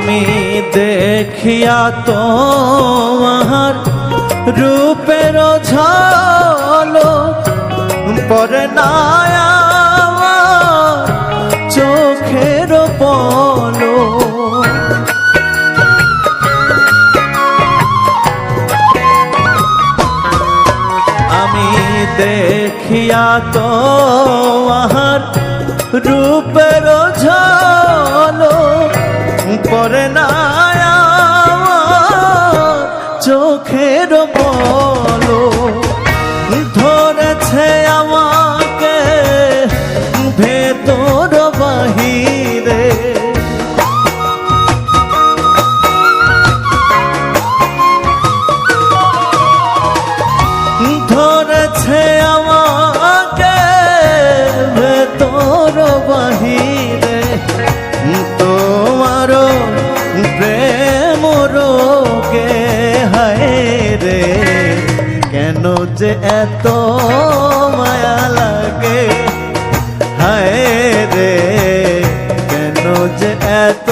আমি দেখিয়া তোমার রূপের ঝলক পরে না আমার চোখের পলক। আমি দেখিয়া তোমার রূপের ঝলক পরে না আমার চোখের পলক। ধরেছে আমাকে ভেতর বাহিরে, ধরেছে আমাকে ভেতর বাহিরে। তোমার প্রেম রোগে হায় রে, কেন যে এত মায়া লাগে হায় রে, কেন যে এত